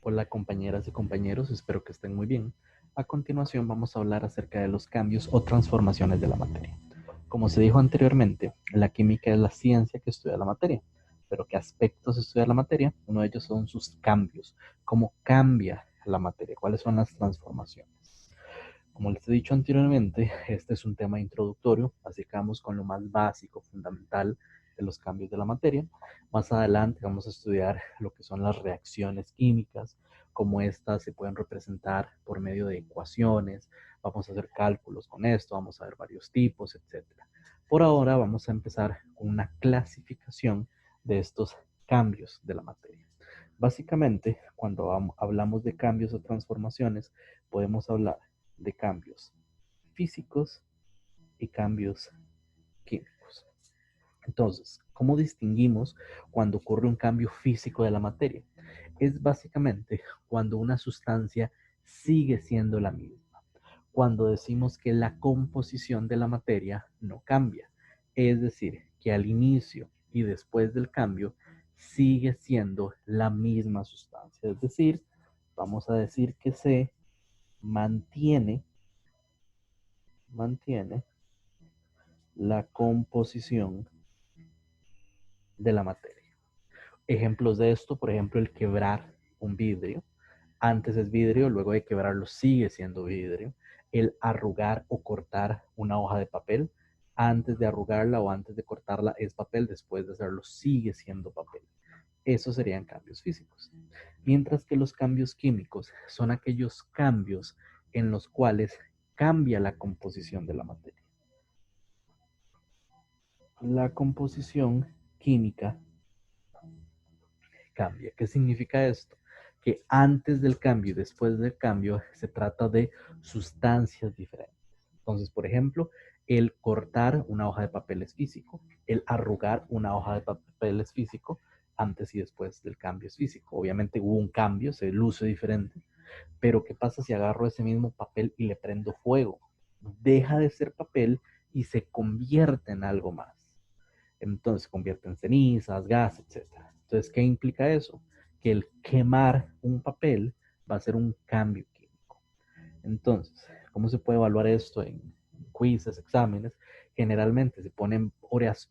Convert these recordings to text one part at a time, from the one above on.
Hola compañeras y compañeros, espero que estén muy bien. A continuación vamos a hablar acerca de los cambios o transformaciones de la materia. Como se dijo anteriormente, la química es la ciencia que estudia la materia. Pero ¿qué aspectos estudia la materia? Uno de ellos son sus cambios. ¿Cómo cambia la materia? ¿Cuáles son las transformaciones? Como les he dicho anteriormente, este es un tema introductorio, así que vamos con lo más básico, fundamental de los cambios de la materia. Más adelante vamos a estudiar lo que son las reacciones químicas, cómo estas se pueden representar por medio de ecuaciones, vamos a hacer cálculos con esto, vamos a ver varios tipos, etcétera. Por ahora vamos a empezar con una clasificación de estos cambios de la materia. Básicamente, cuando hablamos de cambios o transformaciones, podemos hablar de cambios físicos y cambios químicos. Entonces, ¿cómo distinguimos cuando ocurre un cambio físico de la materia? Es básicamente cuando una sustancia sigue siendo la misma. Cuando decimos que la composición de la materia no cambia. Es decir, que al inicio y después del cambio sigue siendo la misma sustancia. Es decir, vamos a decir que se mantiene la composición de la materia. Ejemplos de esto, por ejemplo, el quebrar un vidrio. Antes es vidrio, luego de quebrarlo sigue siendo vidrio. El arrugar o cortar una hoja de papel. Antes de arrugarla o antes de cortarla es papel, después de hacerlo sigue siendo papel. Esos serían cambios físicos. Mientras que los cambios químicos son aquellos cambios en los cuales cambia la composición de la materia. La composición química cambia. ¿Qué significa esto? Que antes del cambio y después del cambio se trata de sustancias diferentes. Entonces, por ejemplo, el cortar una hoja de papel es físico, el arrugar una hoja de papel es físico, antes y después del cambio es físico. Obviamente hubo un cambio, se luce diferente, pero ¿qué pasa si agarro ese mismo papel y le prendo fuego? Deja de ser papel y se convierte en algo más. Entonces se convierte en cenizas, gas, etc. Entonces, ¿qué implica eso? Que el quemar un papel va a ser un cambio químico. Entonces, ¿cómo se puede evaluar esto en quizzes, exámenes? Generalmente se ponen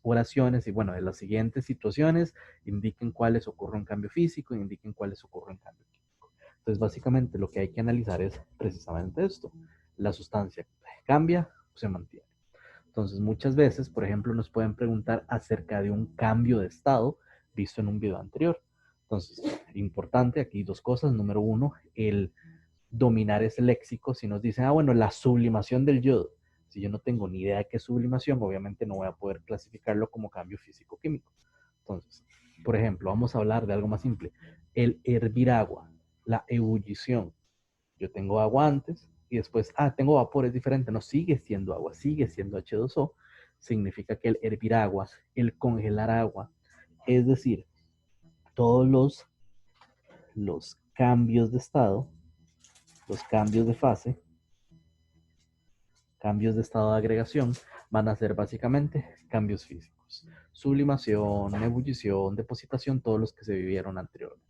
oraciones y bueno, de las siguientes situaciones indiquen cuáles ocurre un cambio físico, indiquen cuáles ocurre un cambio químico. Entonces, básicamente lo que hay que analizar es precisamente esto. La sustancia cambia o se mantiene. Entonces, muchas veces, por ejemplo, nos pueden preguntar acerca de un cambio de estado visto en un video anterior. Entonces, importante, aquí dos cosas. Número uno, el dominar ese léxico. Si nos dicen, bueno, la sublimación del yodo. Si yo no tengo ni idea de qué es sublimación, obviamente no voy a poder clasificarlo como cambio físico-químico. Entonces, por ejemplo, vamos a hablar de algo más simple. El hervir agua, la ebullición. Yo tengo agua antes y después, tengo vapor, es diferente. No, sigue siendo agua, sigue siendo H2O. Significa que el hervir agua, el congelar agua, es decir, todos los cambios de estado, los cambios de fase, cambios de estado de agregación, van a ser básicamente cambios físicos. Sublimación, ebullición, depositación, todos los que se vivieron anteriormente.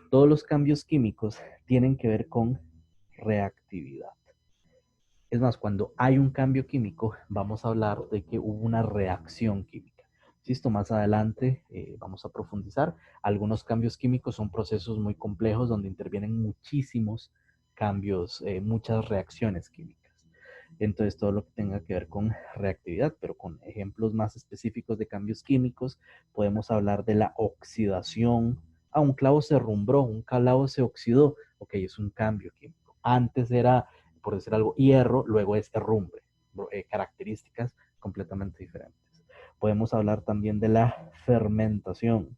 Todos los cambios químicos tienen que ver con reactividad. Es más, cuando hay un cambio químico, vamos a hablar de que hubo una reacción química. Insisto, más adelante vamos a profundizar. Algunos cambios químicos son procesos muy complejos donde intervienen muchísimos cambios, muchas reacciones químicas. Entonces, todo lo que tenga que ver con reactividad, pero con ejemplos más específicos de cambios químicos, podemos hablar de la oxidación. Un clavo se rumbró, un clavo se oxidó. Ok, es un cambio químico. Antes era, por decir algo, hierro, luego es herrumbre, características completamente diferentes. Podemos hablar también de la fermentación,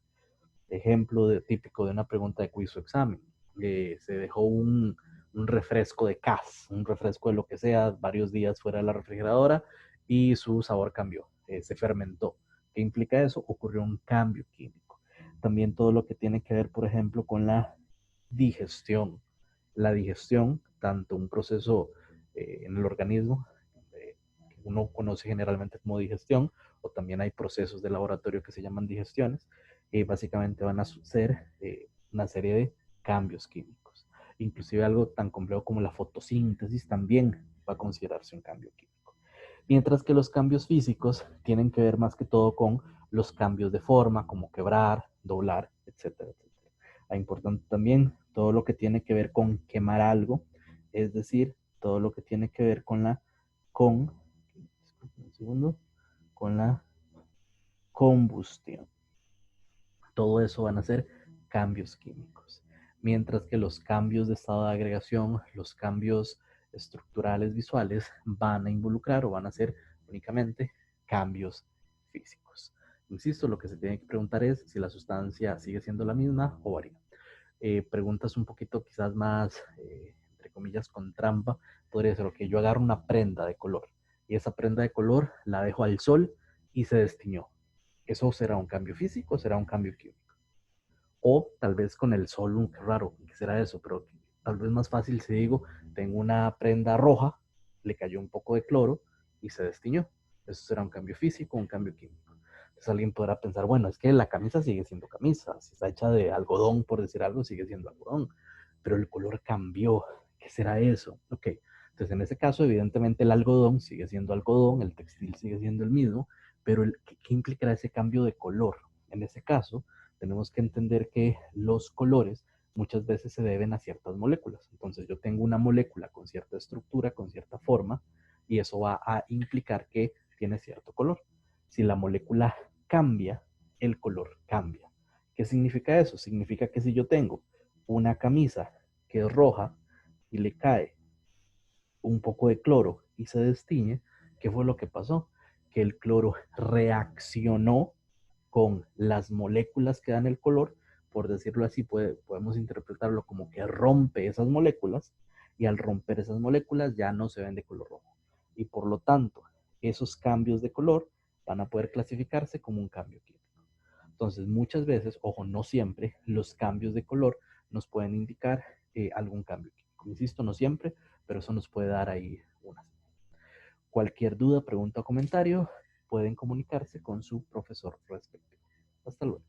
ejemplo típico de una pregunta de quiz o examen. Se dejó un refresco de cas, un refresco de lo que sea, varios días fuera de la refrigeradora y su sabor cambió, se fermentó. ¿Qué implica eso? Ocurrió un cambio químico. También todo lo que tiene que ver, por ejemplo, con la digestión. La digestión, tanto un proceso en el organismo, que uno conoce generalmente como digestión, o también hay procesos de laboratorio que se llaman digestiones, básicamente van a ser una serie de cambios químicos. Inclusive algo tan complejo como la fotosíntesis también va a considerarse un cambio químico. Mientras que los cambios físicos tienen que ver más que todo con los cambios de forma, como quebrar, doblar, etcétera, etcétera. Es importante también todo lo que tiene que ver con quemar algo, es decir, todo lo que tiene que ver con un segundo, con la combustión. Todo eso van a ser cambios químicos. Mientras que los cambios de estado de agregación, los cambios estructurales visuales van a involucrar o van a ser únicamente cambios físicos. Insisto, lo que se tiene que preguntar es si la sustancia sigue siendo la misma o varía. Preguntas un poquito quizás más, entre comillas, con trampa, podría ser que yo agarro una prenda de color y esa prenda de color la dejo al sol y se destiñó. ¿Eso será un cambio físico o será un cambio químico? O tal vez con el sol, qué raro, ¿qué será eso? Pero tal vez más fácil si digo, tengo una prenda roja, le cayó un poco de cloro y se destiñó. ¿Eso será un cambio físico o un cambio químico? Entonces alguien podrá pensar, bueno, es que la camisa sigue siendo camisa, si está hecha de algodón, por decir algo, sigue siendo algodón, pero el color cambió. ¿Qué será eso? Ok, entonces en ese caso, evidentemente el algodón sigue siendo algodón, el textil sigue siendo el mismo, pero ¿qué implicará ese cambio de color? En ese caso, tenemos que entender que los colores muchas veces se deben a ciertas moléculas. Entonces yo tengo una molécula con cierta estructura, con cierta forma, y eso va a implicar que tiene cierto color. Si la molécula cambia, el color cambia. ¿Qué significa eso? Significa que si yo tengo una camisa que es roja y le cae un poco de cloro y se destiñe, ¿qué fue lo que pasó? Que el cloro reaccionó con las moléculas que dan el color, por decirlo así, podemos interpretarlo como que rompe esas moléculas y al romper esas moléculas ya no se ven de color rojo. Y por lo tanto, esos cambios de color van a poder clasificarse como un cambio químico. Entonces, muchas veces, ojo, no siempre, los cambios de color nos pueden indicar algún cambio químico. Insisto, no siempre, pero eso nos puede dar ahí una. Cualquier duda, pregunta o comentario, pueden comunicarse con su profesor respectivo. Hasta luego.